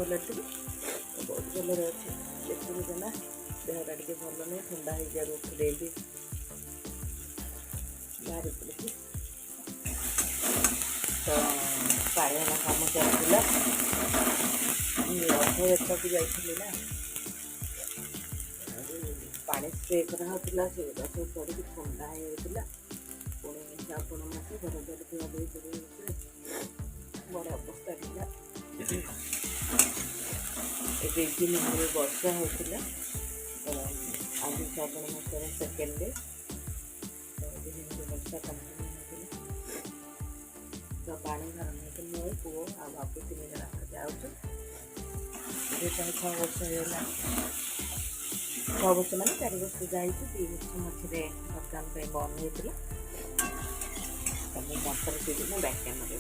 ଭଲ ଥିଲି ବହୁତ ଭଲରେ ଅଛି। ଦେଖିବି ନା ଦେହଟା ଟିକେ ଭଲ ନାହିଁ, ଥଣ୍ଡା ହେଇଯିବାରୁ ଉଠିଲେ ବାହାରି ପଡ଼ିଛି। ତ ପାଣିଆଣା କାମ ଚାଲିଥିଲା, ରଥଯାତ୍ରାକୁ ଯାଇଥିଲି ନା, ପାଣି ସ୍ପ୍ରେ କରାହେଉଥିଲା, ସେଗୁଡ଼ା ସବୁ ପଡ଼ିକି ଥଣ୍ଡା ହେଇଯାଇଥିଲା। ପୁଣି ଶ୍ରାବଣ ମାସ ଘର ଦ୍ୱାର ଧୁଆଧୁଇ କରି ବଡ଼ ଅବସ୍ଥା ଥିଲା। ଏବେ 2 ଦିନ ଧରି ବର୍ଷା ହେଉଥିଲା, ଆଜି ଶ୍ରାବଣ ମାସର ସେକେଣ୍ଡ ଡେ, ବର୍ଷା କଣ୍ଟିନ୍ୟୁ ହେଉଥିଲା। ତ ପାଣି ଧରଣକୁ ମୁଁ ପୁଅ ଆଉ ବାବୁ 3 ଜଣ ଯାଉଛୁ। ଏବେ 6 ବର୍ଷ ହେଇଗଲା, 6 ବର୍ଷ ମାନେ 4 ବର୍ଷ ଯାଇଛି, 2 ବର୍ଷ ମଝିରେ ଲକଡାଉନ୍ ପାଇଁ ବନ୍ଦ ହେଇଥିଲା। ତ ମୁଁ ମଟର ସିଜିନ ବ୍ୟାକ୍ କ୍ୟାମେରାରେ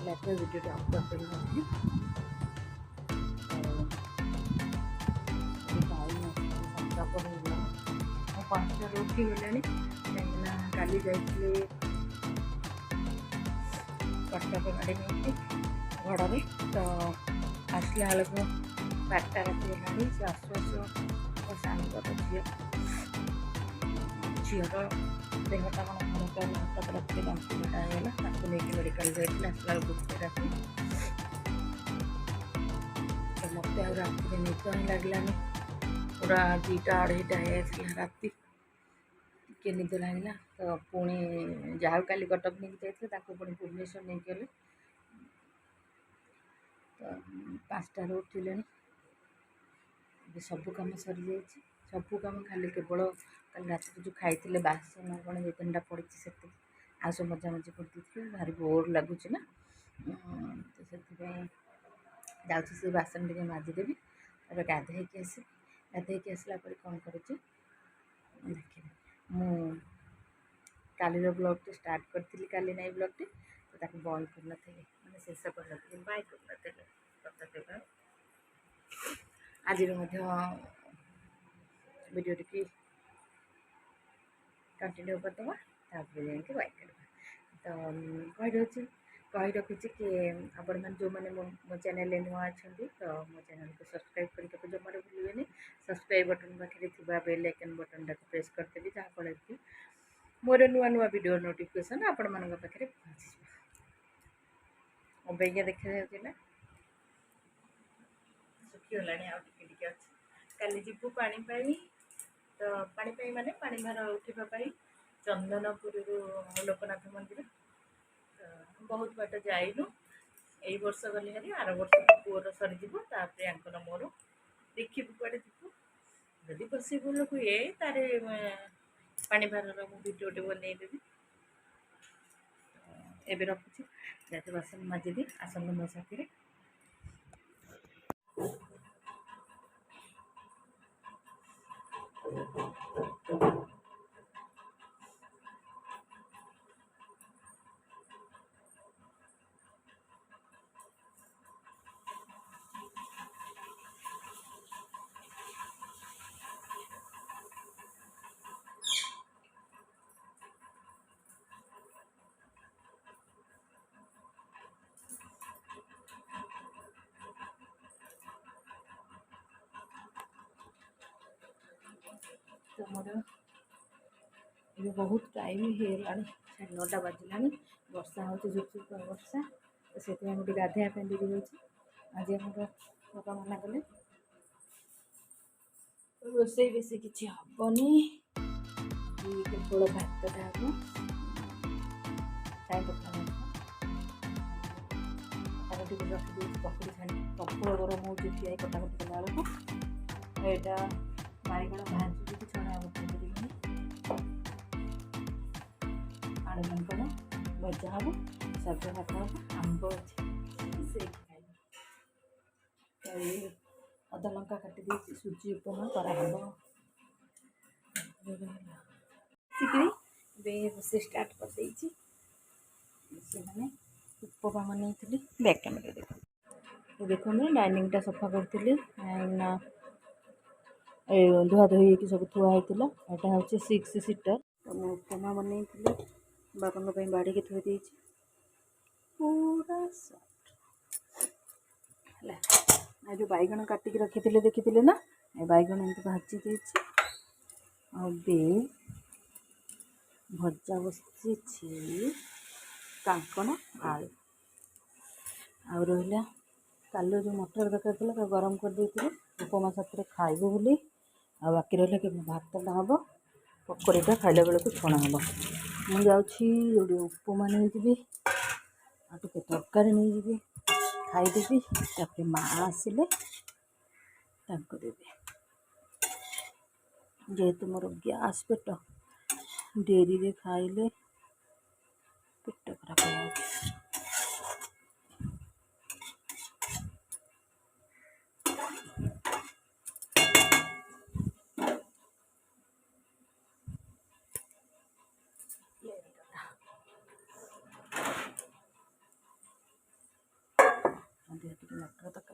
ଲାଇଫ୍ର ଭିଡ଼ିଓଟି ଅପଲୋଡ଼ କରିନଥିଲି। ମୁଁ 5ଟାରୁ ଉଠିଗଲେଣି, କାହିଁକିନା କାଲି ଯାଇଥିଲି କଟକ ଗାଡ଼ି ନେଇକି ଘଡ଼ରେ। ତ ଆସିଲା ବେଳକୁ 12ଟା ରାତି ହେଲାଣି। ସେ ଆସୁ ଆସୁ ମୋ ସାଙ୍ଗର ଝିଅର ଦେହଟା କ'ଣ ଖରାପ ହେଲା, ହଠାତ୍ ରାତିରେ ବାନ୍ତି ଝାଡ଼ା ହେଇଗଲା, ତାକୁ ନେଇକି ମେଡ଼ିକାଲ ଯାଇଥିଲା। ଆସିଲା ବେଳକୁ 1 ରାତି। ତ ମୋତେ ଆଉ ରାତିରେ ନିଦ ହିଁ ଲାଗିଲାନି, ପୁରା 2ଟା 2:30 ହେଇଯାଇଥିଲା ରାତି, ଟିକେ ନିଦ ଲାଗିଲା। ତ ପୁଣି ଯାହାକୁ କାଲି କଟକ ନେଇକି ଯାଇଥିଲେ ତାକୁ ପୁଣି ଭୁବନେଶ୍ୱର ନେଇକି ଗଲେ। ତ 5ଟାରୁ ଉଠିଲେଣି, ଏବେ ସବୁ କାମ ସରିଯାଇଛି। ସବୁ କାମ ଖାଲି କେବଳ କାଲି ରାତିରେ ଯେଉଁ ଖାଇଥିଲେ ବାସନ କ'ଣ 2-3ଟା ପଡ଼ିଛି, ସେତିକି। ଆଉ ସବୁ ମଜାମଜି କରିଦେଇଥିଲେ। ଭାରି ବୋର୍ ଲାଗୁଛି ନା, ତ ସେଥିପାଇଁ ଯାଉଛି ସେ ବାସନ ଟିକେ ମାଜିଦେବି, ତାପରେ ଗାଧୋଇକି ଆସିବି। ଗାଧୋଇକି ଆସିଲା ପରେ କ'ଣ କରୁଛି ଦେଖିବି। ମୁଁ କାଲିର ବ୍ଲଗ୍ଟି ଷ୍ଟାର୍ଟ କରିଥିଲି, କାଲି ନାଇଁ ବ୍ଲଗ୍ଟି, ତ ତାକୁ ବନ୍ଦ କରିନଥିଲି, ମାନେ ଶେଷ କରିନଥିଲି, ବାଏ କରିନଥିଲି। आज वीडियो टी कंटिन्यू करदे जाके वाइक करवा तो कही रखुची कि आपण मैंने जो मैंने मो चैनल नुआ अच्छा तो मो चैनल को सब्सक्राइब करके जमार भूलें सब्सक्राइब बटन पाखे बेल आइकन बटन टाक प्रेस करदेवी जहाँफल कि मोर नुआ नुआ वीडियो नोटिफिकेशन आपण मान पाखे पहुँची अबैया देखा जाऊँगा सुखीगला आगे काली जीवु पानी तो पानी माने पानी भार उठापी चंदनपुर लोकनाथ मंदिर तो बहुत बाट जाइनु यही वर्ष गली हारी आर वर्ष पुअर सरीज आंकर मोर देखू कड़े जीवु जदि पसिबल हुए तार पानी भार भिडियोटे बनईदेवी एवं रखुची जाते बासन माजिदी आसंग मो साथी तो मोर ये बहुत टाइम है 9टा बाजिला वर्षा हो झुपझुप वर्षा तो से गोटे गाधेवाई देरी हो आज आम बापा मना कले रोसे बेसी किसी हेनी केवल भातटा हम टाइम कटाकटी रखी पकड़ी छाणी प्रबल गरम हो कटाकटी कला बेलू यहाँ बाईगण भाजी भी छड़ा आलू कांकड़ भजा हम सब्जी भात हम आंब अच्छे अदा लंका काटी दे सुजी उपमा कराब रोसे स्टार्ट कर उपमा बन बैक कैमेरा देखो डाइनिंगटा सफा करी धुआ धुई सब थुआई यहाँ हूँ 6 सीटर तो मैं उपमा बन बापा बाड़ी के थोड़ी पूरा है जो बैगण काटिक रखी देखी ना बैगण एमती भाजी दे भजा बसी कांकण आलू आ रहा काल जो मटर दरकार गरम कर देते उपमा साथ खाइबू बोली आ बाकी रहा कि भातटा हम पकड़ीटा खाइला बेलू छणा हम मुझे जोड़े उपमा नहीं जी आटे तरकारी नहीं जी खाईदेवी तापर माँ आसिले देवी जेहेतु मोर गैस पेट डेरी रे खाइले पेट खराब हो मटर तक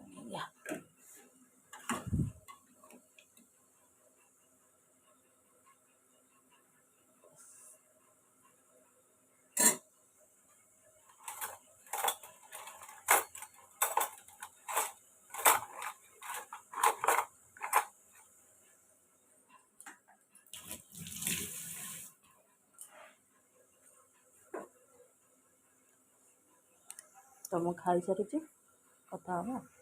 तो मुझे खाई सारी कथा हाँ।